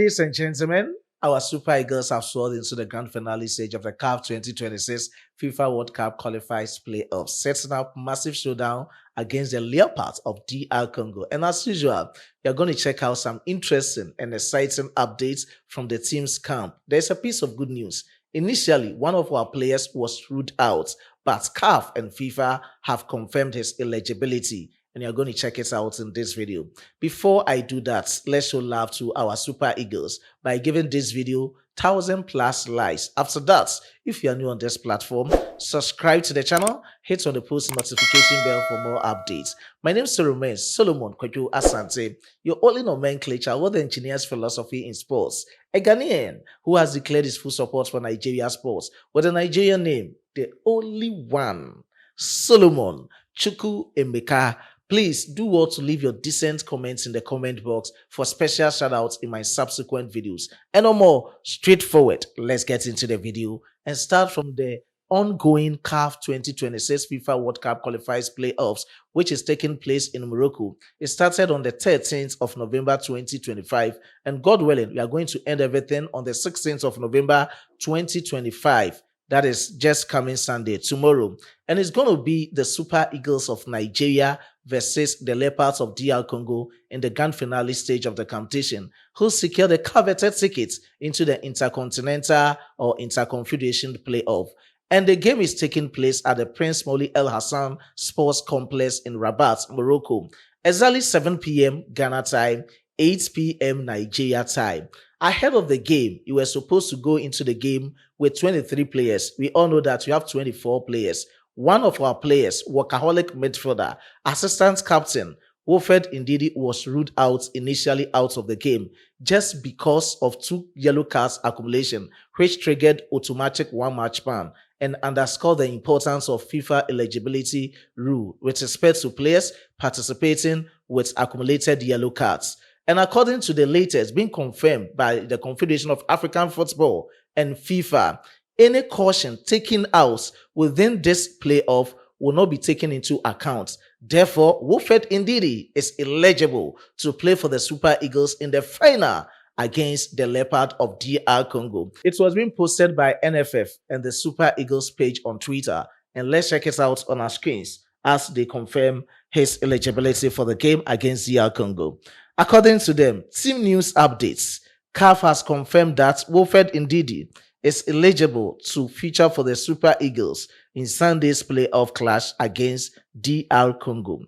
Ladies and gentlemen, our Super Eagles have soared into the grand finale stage of the CAF 2026 FIFA World Cup qualifiers playoffs, setting up massive showdown against the Leopards of DR Congo. And as usual, we are going to check out some interesting and exciting updates from the team's camp. There's a piece of good news. Initially, one of our players was ruled out, but CAF and FIFA have confirmed his eligibility. And you're going to check it out in this video. Before I do that, let's show love to our Super Eagles by giving this video 1,000+ likes. After that, if you are new on this platform, subscribe to the channel, hit on the post notification bell for more updates. My name still remains Solomon Kwaku Asante, your only nomenclature with the engineer's philosophy in sports. A Ghanaian who has declared his full support for Nigeria sports with a Nigerian name, the only one, Solomon Chukwu Emeka. Please do well to leave your decent comments in the comment box for special shoutouts in my subsequent videos. And no more, straightforward, let's get into the video and start from the ongoing CAF 2026 FIFA World Cup qualifiers playoffs, which is taking place in Morocco. It started on the 13th of November 2025, and God willing, we are going to end everything on the 16th of November 2025. That is just coming Sunday, tomorrow. And it's going to be the Super Eagles of Nigeria versus the Leopards of DR Congo in the grand finale stage of the competition, who secure the coveted tickets into the Intercontinental or Interconfederation playoff. And the game is taking place at the Prince Moulay El Hassan Sports Complex in Rabat, Morocco. Exactly 7 p.m. Ghana time, 8 p.m. Nigeria time. Ahead of the game, you were supposed to go into the game with 23 players. We all know that you have 24 players. One of our players, workaholic midfielder, assistant captain, Ndidi, was ruled out initially out of the game just because of 2 yellow cards accumulation, which triggered automatic 1-match ban and underscored the importance of FIFA eligibility rule with respect to players participating with accumulated yellow cards. And according to the latest being confirmed by the Confederation of African Football and FIFA, any caution taken out within this playoff will not be taken into account. Therefore, Ndidi is eligible to play for the Super Eagles in the final against the Leopard of DR Congo. It was being posted by NFF and the Super Eagles page on Twitter. And let's check it out on our screens as they confirm his eligibility for the game against DR Congo. According to them, team news updates, CAF has confirmed that Ndidi is eligible to feature for the Super Eagles in Sunday's playoff clash against DR Congo.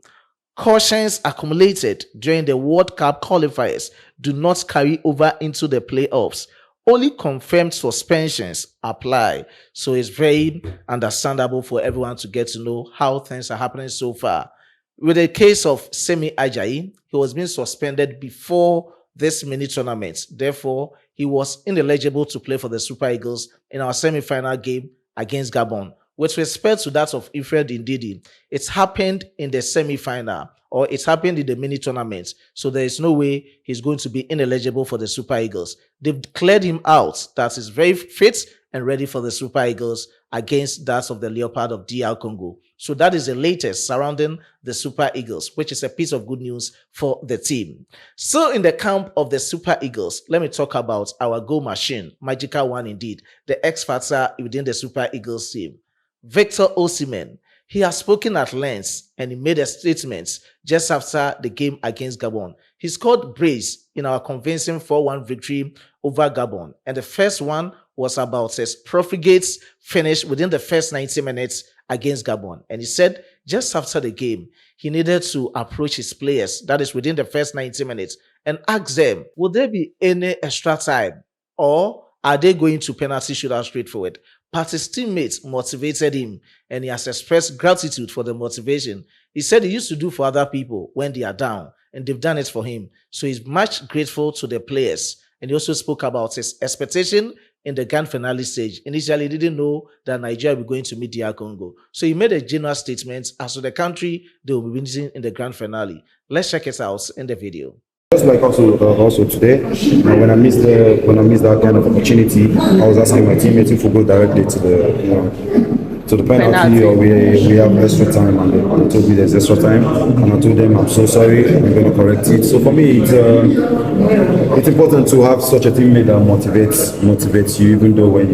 Cautions accumulated during the World Cup qualifiers do not carry over into the playoffs. Only confirmed suspensions apply. So it's very understandable for everyone to get to know how things are happening so far. With the case of Semi Ajayi, he was being suspended before this mini tournament. Therefore, he was ineligible to play for the Super Eagles in our semi-final game against Gabon. With respect to that of Ndidi, it's happened in the semi-final or it's happened in the mini tournament. So there is no way he's going to be ineligible for the Super Eagles. They've declared him out that he's very fit and ready for the Super Eagles against that of the Leopard of DR Congo. So that is the latest surrounding the Super Eagles, which is a piece of good news for the team. So in the camp of the Super Eagles, let me talk about our goal machine, magical one indeed, the X-Factor within the Super Eagles team. Victor Osimhen, he has spoken at length and he made a statement just after the game against Gabon. He scored brace in our convincing 4-1 victory over Gabon. And the first one was about his profligate finish within the first 90 minutes against Gabon. And he said just after the game, he needed to approach his players, that is within the first 90 minutes, and ask them, will there be any extra time or are they going to penalty shootout straightforward? But his teammates motivated him and he has expressed gratitude for the motivation. He said he used to do for other people when they are down and they've done it for him. So he's much grateful to the players. And he also spoke about his expectation in the grand finale stage. Initially, he didn't know that Nigeria will be going to meet DR Congo. So he made a general statement as to the country they will be meeting in the grand finale. Let's check it out in the video. Just like also today, when I missed that kind of opportunity, I was asking my teammates if we go directly to to the penalty, or we have extra time, and they told me there's extra time, and I told them I'm so sorry, I'm going to correct it. So for me, it's important to have such a teammate that motivates you, even though when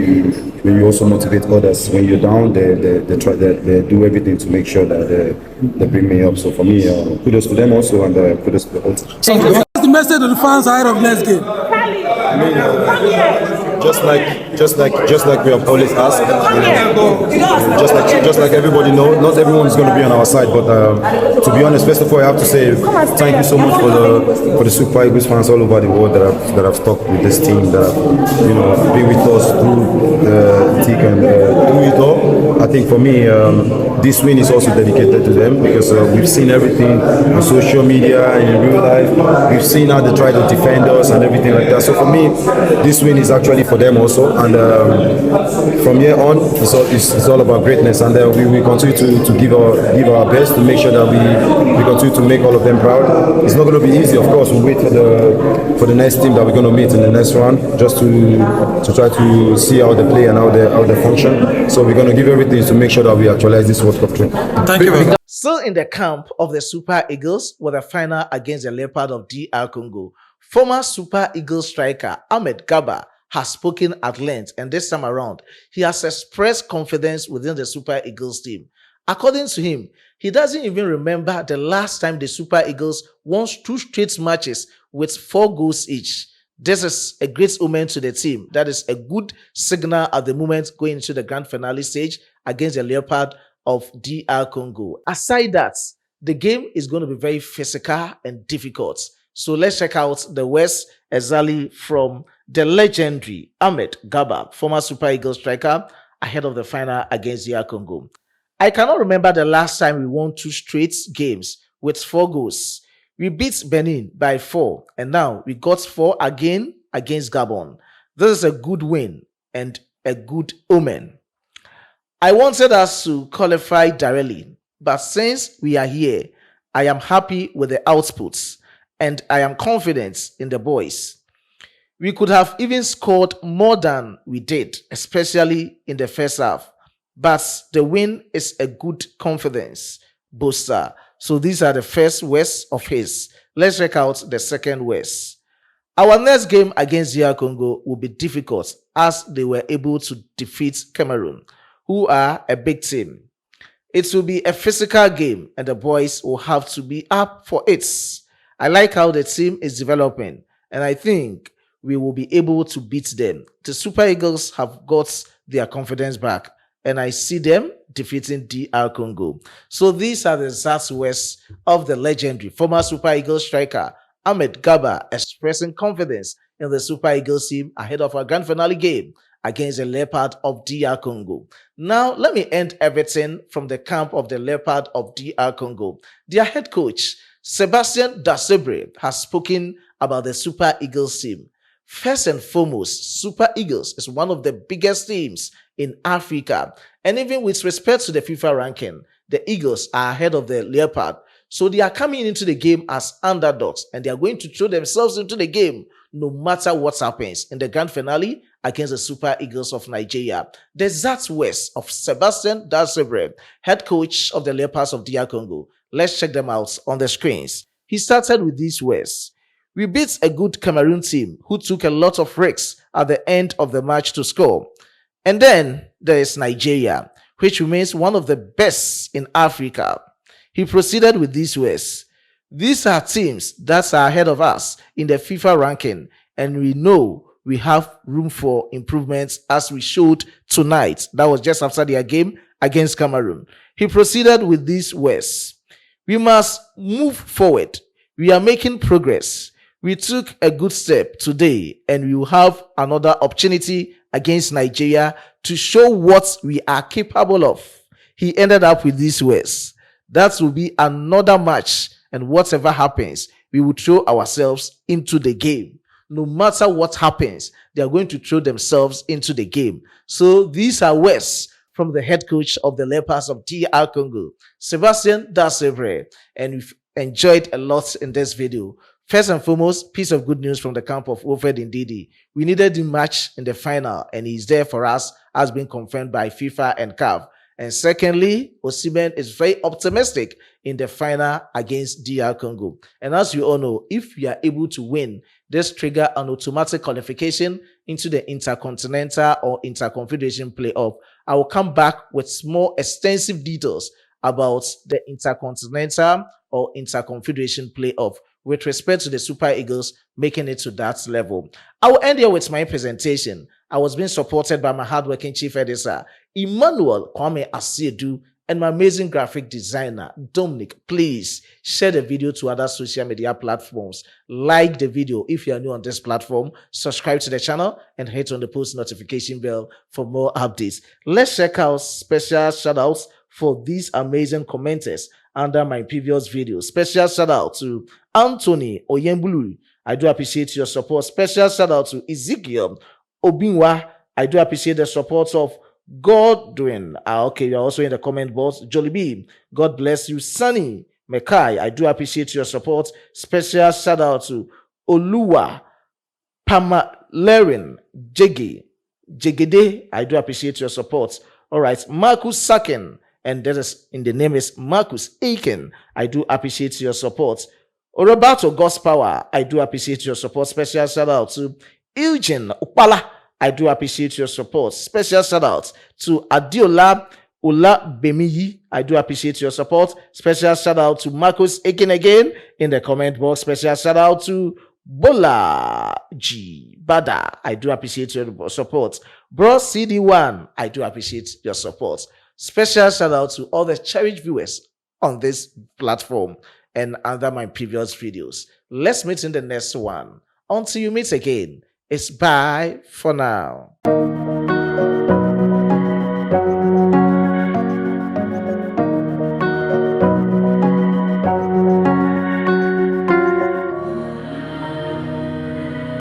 you also motivate others. When you're down, they do everything to make sure that they bring me up. So for me, kudos to them also, and kudos to the whole team. What's the message to the fans ahead of next game? I mean, just like we have always asked, just like everybody knows, not everyone is going to be on our side. But to be honest, first of all, I have to say thank you so much for the Super Eagles fans all over the world that have stuck with this team, that have been with us through the thick and through it all. I think for me, this win is also dedicated to them, because we've seen everything on social media, in real life. We've seen how they try to defend us and everything like that. So for me, this win is actually for them also. And from here on, it's all about greatness. And we continue to give our best to make sure that we continue to make all of them proud. It's not going to be easy, of course. We'll wait for the next team that we're going to meet in the next round, just to try to see how they play and how they function. So we're going to give everything to make sure that we actualize this World Cup dream. Thank you very much. Still in the camp of the Super Eagles were the final against the Leopard of DR Congo. Former Super Eagles striker Garba has spoken at length, and this time around, he has expressed confidence within the Super Eagles team. According to him, he doesn't even remember the last time the Super Eagles won 2 straight matches with 4 goals each. This is a great omen to the team. That is a good signal at the moment going into the grand finale stage against the Leopard of DR Congo. Aside that, the game is going to be very physical and difficult. So let's check out the words exactly from the legendary Garba, former Super Eagles striker, ahead of the final against DR Congo. I cannot remember the last time we won 2 straight games with 4 goals. We beat Benin by 4, and now we got 4 again against Gabon. This is a good win and a good omen. I wanted us to qualify directly, but since we are here, I am happy with the outputs, and I am confident in the boys. We could have even scored more than we did, especially in the first half, but the win is a good confidence booster. So these are the first words of his. Let's check out the second words. Our next game against DR Congo will be difficult, as they were able to defeat Cameroon, who are a big team. It will be a physical game, and the boys will have to be up for it. I like how the team is developing, and I think we will be able to beat them. The Super Eagles have got their confidence back, and I see them defeating DR Congo. So these are the exact words of the legendary former Super Eagles striker Garba, expressing confidence in the Super Eagles team ahead of our grand finale game against the Leopard of DR Congo. Now, let me end everything from the camp of the Leopard of DR Congo. Their head coach, Sebastien Dasebre, has spoken about the Super Eagles team. First and foremost, Super Eagles is one of the biggest teams in Africa. And even with respect to the FIFA ranking, the Eagles are ahead of the Leopard. So they are coming into the game as underdogs, and they are going to throw themselves into the game no matter what happens in the grand finale against the Super Eagles of Nigeria. The exact words of Sebastien Dasebre, head coach of the Leopards of DR Congo. Let's check them out on the screens. He started with these words. We beat a good Cameroon team who took a lot of risks at the end of the match to score. And then there is Nigeria, which remains one of the best in Africa. He proceeded with these words. These are teams that are ahead of us in the FIFA ranking, and we know we have room for improvements, as we showed tonight. That was just after their game against Cameroon. He proceeded with these words. We must move forward. We are making progress. We took a good step today, and we will have another opportunity against Nigeria to show what we are capable of. He ended up with these words. That will be another match, and whatever happens, we will throw ourselves into the game. No matter what happens, they are going to throw themselves into the game. So these are words from the head coach of the Leopards of DR Congo, Sebastien Dasebre, and we've enjoyed a lot in this video. First and foremost, piece of good news from the camp of Ndidi. We needed the match in the final, and he's there for us, as been confirmed by FIFA and CAF. And secondly, Osimhen is very optimistic in the final against DR Congo. And as you all know, if we are able to win, this trigger an automatic qualification into the Intercontinental or Interconfederation playoff. I will come back with more extensive details about the Intercontinental or Interconfederation playoff with respect to the Super Eagles making it to that level. I will end here with my presentation. I was being supported by my hardworking chief editor, Emmanuel Kwame Asiedu, and my amazing graphic designer, Dominic. Please share the video to other social media platforms. Like the video if you are new on this platform. Subscribe to the channel and hit on the post notification bell for more updates. Let's check out special shoutouts for these amazing commenters under my previous video. Special shout out to Anthony Oyembulu. I do appreciate your support. Special shout out to Ezekiel Obinwa. I do appreciate the support of Godwin. Okay, you're also in the comment box. Jollibee, God bless you. Sunny Mekai, I do appreciate your support. Special shout out to Oluwa Pamalerin Jegede. I do appreciate your support. All right, Marcus Sakin, and that is in the name is Marcus Aiken. I do appreciate your support. Roberto Gospower, I do appreciate your support. Special shout out to Eugene Upala. I do appreciate your support. Special shout out to Adiola Ula Bemiyi. I do appreciate your support. Special shout out to Marcus Aiken again in the comment box. Special shout out to Bola G Bada. I do appreciate your support. Bro CD1, I do appreciate your support. Special shout out to all the cherished viewers on this platform and under my previous videos. Let's meet in the next one. Until you meet again, it's bye for now.